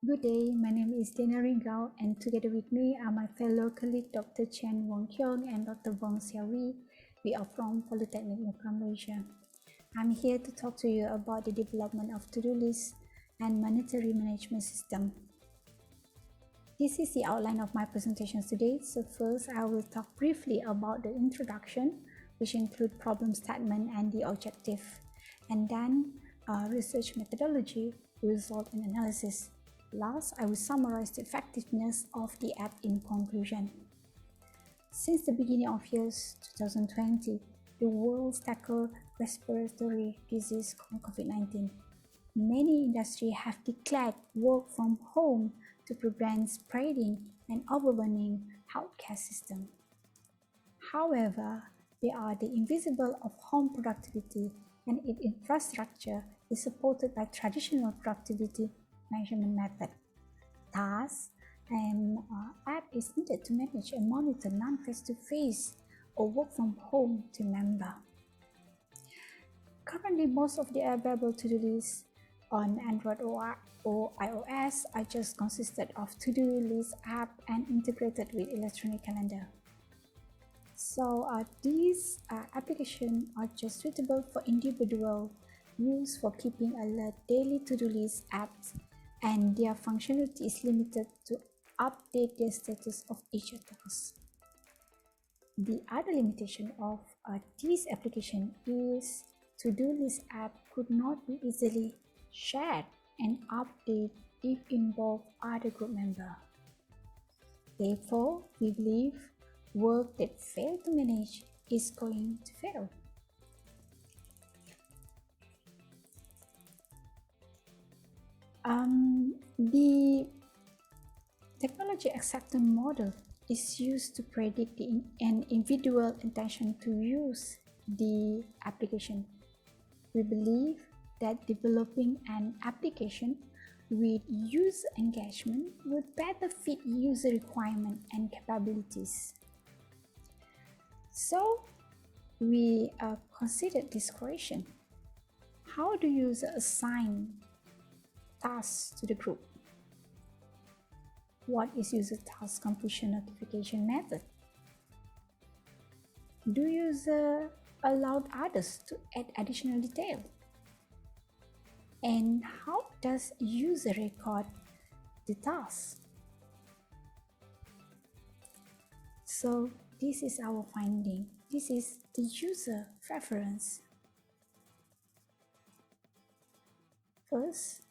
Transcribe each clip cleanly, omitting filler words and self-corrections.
Good day, my name is Ringgau, and together with me are my fellow colleague Dr. Chen Wong Kyung and Dr. Wong Xiaoyi. We are from Polytechnic Muka, Malaysia. I'm here to talk to you about the development of to-do lists and monetary management system. This is the outline of my presentation today. So first, I will talk briefly about the introduction, which include problem statement and the objective, and then research methodology, result and analysis. Last, I will summarize the effectiveness of the app in conclusion. Since the beginning of year 2020, the world tackled respiratory disease COVID-19. Many industries have declared work from home to prevent spreading and overwhelming healthcare system. However, they are the invisible of home productivity, and its infrastructure is supported by traditional productivity measurement method. Thus, an app is needed to manage and monitor non-face-to-face or work from home team member. Currently, most of the available to-do lists on Android or iOS are just consisted of to-do list app and integrated with electronic calendar. So these applications are just suitable for individual use for keeping alert daily to-do list apps, and their functionality is limited to update the status of each task. The other limitation of this application is to-do list app could not be easily shared and updated if involve other group member. Therefore, we believe work that fail to manage is going to fail. The technology acceptance model is used to predict an individual intention to use the application. We believe that developing an application with user engagement would better fit user requirement and capabilities. So we considered this question: how do users assign tasks to the group? What is user task completion notification method? Do user allow others to add additional detail? And how does user record the task? So this is our finding. This is the user preference. First,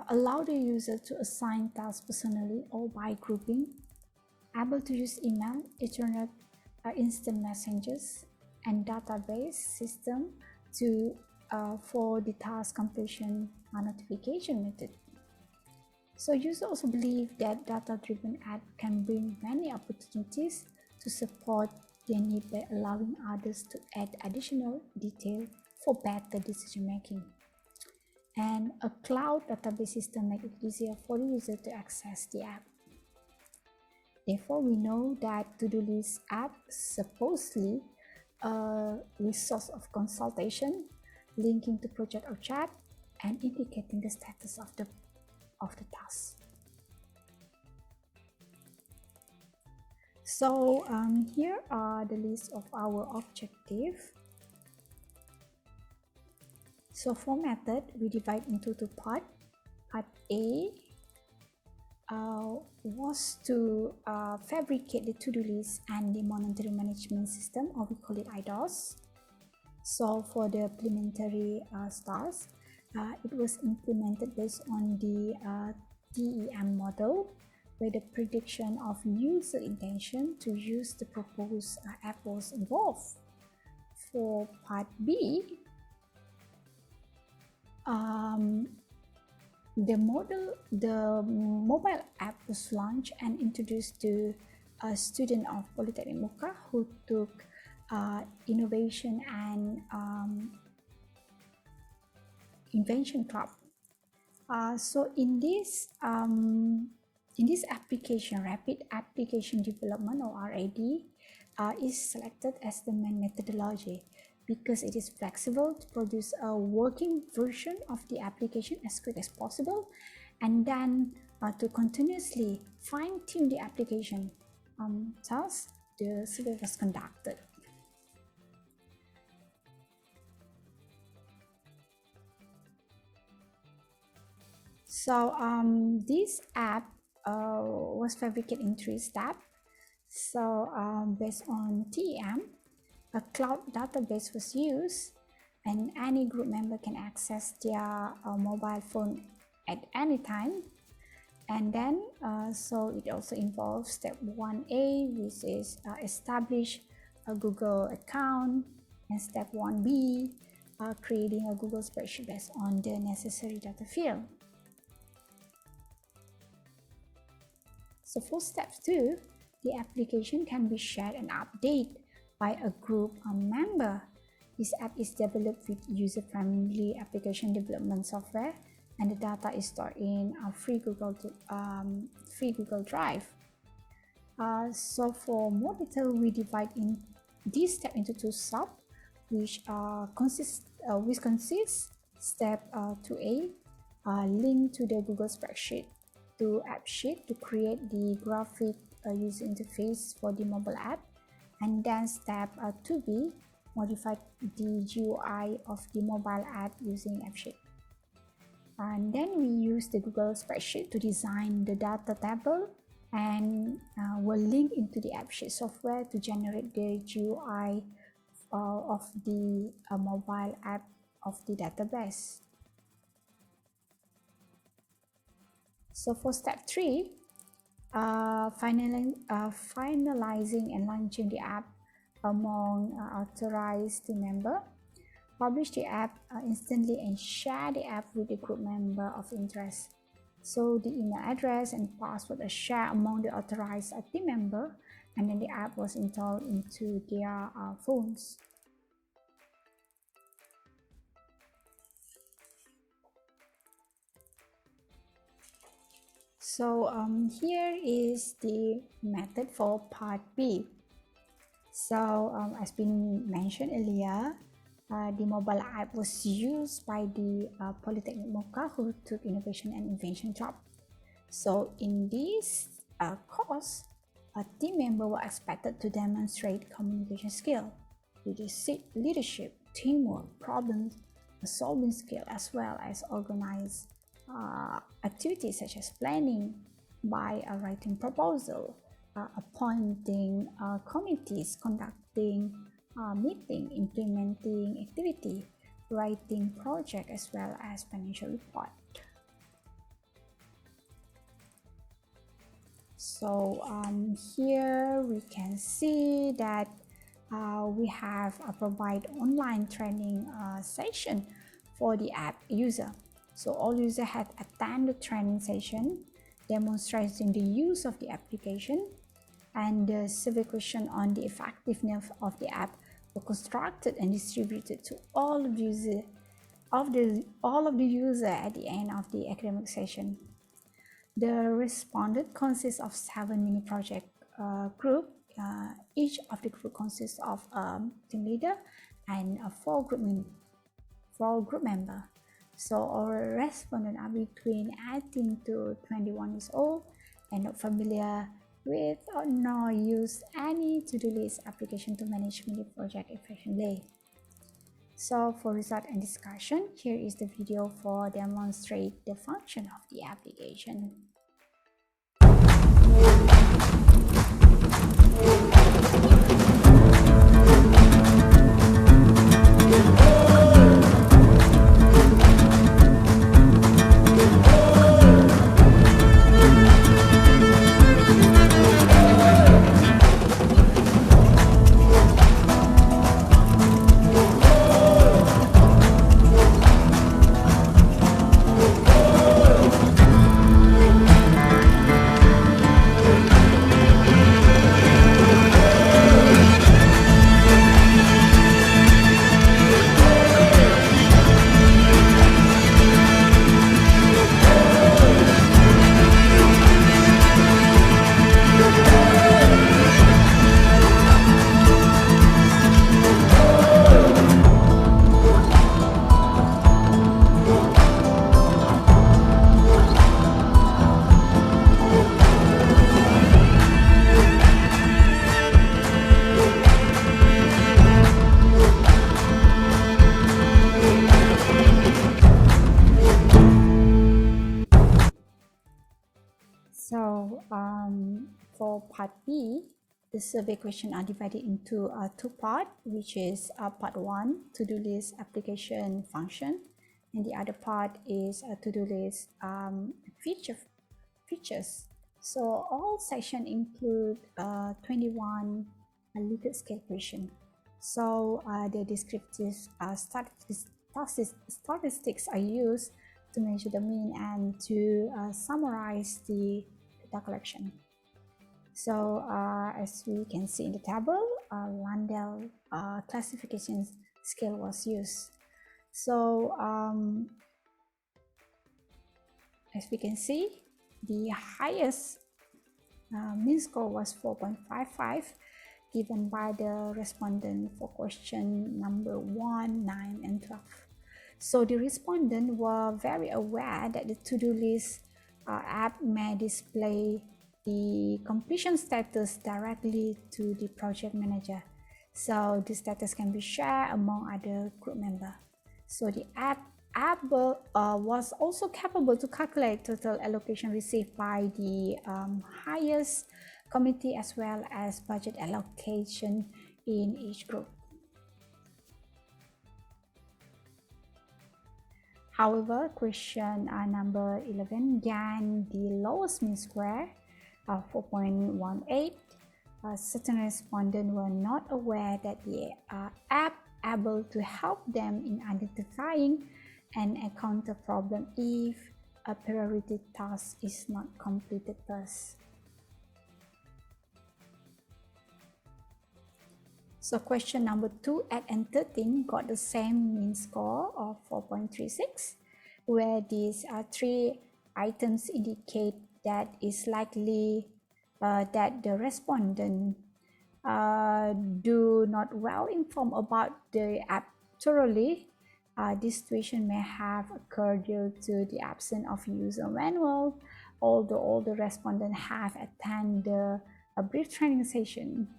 allow the user to assign tasks personally or by grouping, able to use email, internet, instant messengers, and database system for the task completion notification method. So users also believe that data-driven app can bring many opportunities to support their need by allowing others to add additional detail for better decision making. And a cloud database system makes it easier for the user to access the app. Therefore, we know that to-do list app supposedly a resource of consultation, linking to project or chat, and indicating the status of the task. So here are the list of our objectives. So for method, we divide into two parts. Part A was to fabricate the to-do list and the monetary management system, or we call it IDOS. So for the preliminary tasks, it was implemented based on the TEM model, where the prediction of user intention to use the proposed app was involved. For part B, the mobile app was launched and introduced to a student of Polytechnic Muka who took innovation and invention club. So in this application, rapid application development, or RAD, is selected as the main methodology because it is flexible to produce a working version of the application as quick as possible, and then to continuously fine-tune the application. Thus, the survey was conducted. So this app was fabricated in 3 steps. So based on TEM, a cloud database was used, and any group member can access their mobile phone at any time. And then so it also involves step 1A, which is establish a Google account, and step 1B, creating a Google spreadsheet based on the necessary data field. So for step 2, the application can be shared and updated by a group member. This app is developed with user-friendly application development software, and the data is stored in a free Google Drive. So for more detail, we divide in this step into 2 sub, which consists step 2A, link to the Google spreadsheet, to app sheet to create the graphic user interface for the mobile app, and then step 2B, modify the GUI of the mobile app using app sheet. And then we use the Google spreadsheet to design the data table, and we'll link into the app sheet software to generate the GUI of the mobile app of the database. So for step 3, finalizing and launching the app among authorized team member. Publish the app instantly and share the app with the group member of interest. So the email address and password are shared among the authorized team member, and then the app was installed into their phones. So here is the method for part B. So as been mentioned earlier, the mobile app was used by the Polytechnic Mocha who took innovation and invention job. So in this course, a team member were expected to demonstrate communication skill, leadership, teamwork, problem solving skill, as well as organize activities such as planning by writing proposal, appointing committees, conducting meeting, implementing activity, writing project, as well as financial report. So here we can see that we have provide online training session for the app user. So all users had attended the training session demonstrating the use of the application, and the survey question on the effectiveness of the app were constructed and distributed to all of the user at the end of the academic session. The respondent consists of 7 mini project group. Each of the group consists of a team leader and 4 group member. So our respondents are between 18 to 21 years old and not familiar with or nor use any to-do list application to manage mini project efficiently. So for result and discussion, here is the video for demonstrate the function of the application. part B, the survey questions are divided into two parts, which is part 1, to-do list application function, and the other part is a to-do list features. So all sections include 21 little scale questions. So the descriptive statistics are used to measure the mean and to summarize the data collection. So as we can see in the table, Landau classification scale was used. So as we can see, the highest mean score was 4.55, given by the respondent for question number 1, 9, and 12. So the respondents were very aware that the to-do list app may display the completion status directly to the project manager. So the status can be shared among other group members. So the app was also capable to calculate total allocation received by the highest committee as well as budget allocation in each group. However, question number 11 gained the lowest mean square, 4.18. Certain respondents were not aware that the app able to help them in identifying and encounter problem if a priority task is not completed first. So question number 2, 8 and 13 got the same mean score of 4.36, where these 3 items indicate that it's likely that the respondent do not well informed about the app thoroughly. This situation may have occurred due to the absence of user manual, although all the respondents have attended a brief training session.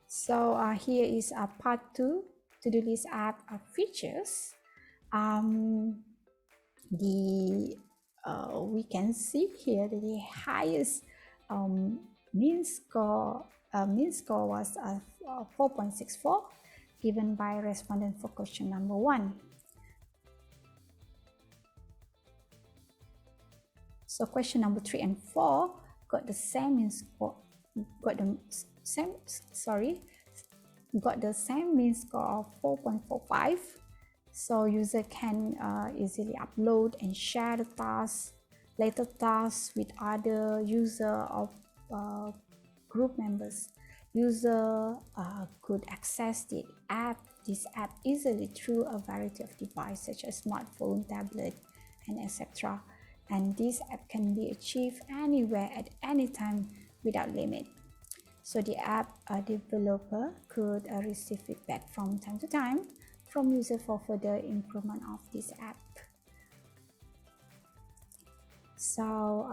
So here is part 2, to-do list app features. We can see here that the highest mean score was 4.64, given by respondent for question number 1. So question number 3 and 4 got the same mean score, got the same mean score of 4.45. So user can easily upload and share the later tasks with other user of group members. User could access this app easily through a variety of devices such as smartphone, tablet, and etc. And this app can be achieved anywhere at any time without limit. So the app developer could receive feedback from time to time from users for further improvement of this app. So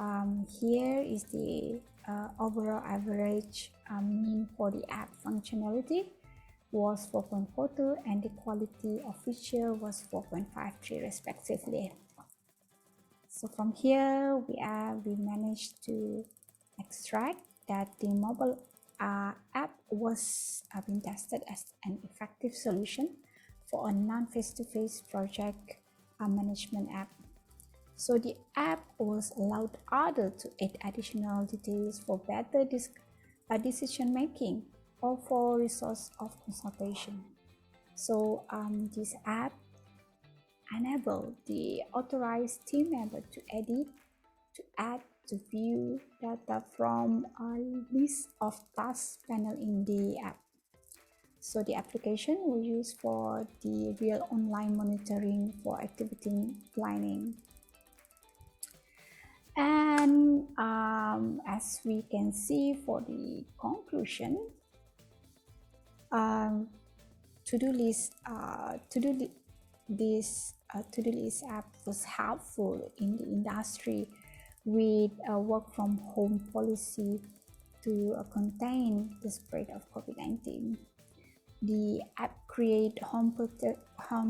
here is the overall average mean for the app functionality was 4.42 and the quality of feature was 4.53 respectively. So from here we managed to extract that the mobile app was being tested as an effective solution for a non-face-to-face project management app. So the app was allowed others to add additional details for better decision making or for resource of consultation. So this app enabled the authorized team member to edit, to add, to view data from a list of tasks panel in the app. So the application was used for the real online monitoring for activity planning. And as we can see for the conclusion, to-do list app was helpful in the industry with a work from home policy to contain the spread of COVID-19. The app create home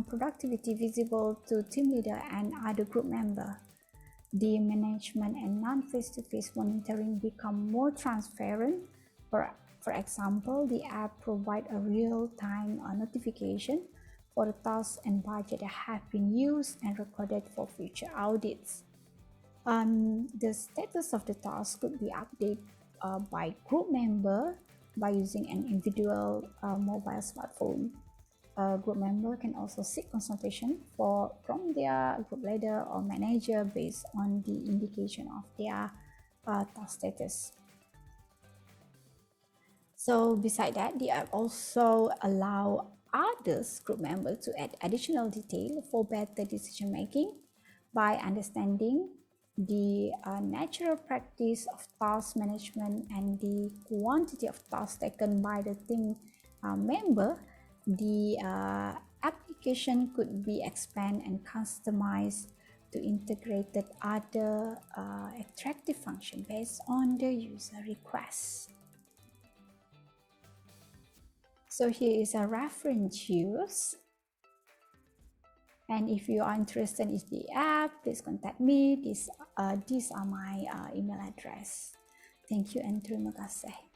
productivity visible to team leader and other group member. The management and non-face-to-face monitoring become more transparent. For example, the app provides a real-time notification for the tasks and budget that have been used and recorded for future audits. The status of the task could be updated by group member by using an individual mobile smartphone. A group member can also seek consultation from their group leader or manager based on the indication of their task status. So beside that, the app also allow others group members to add additional detail for better decision making by understanding the natural practice of task management and the quantity of tasks taken by the team member. The application could be expanded and customized to integrate other attractive function based on the user request. So here is a reference use. And if you are interested in the app, please contact me. These are my email address. Thank you and terima kasih.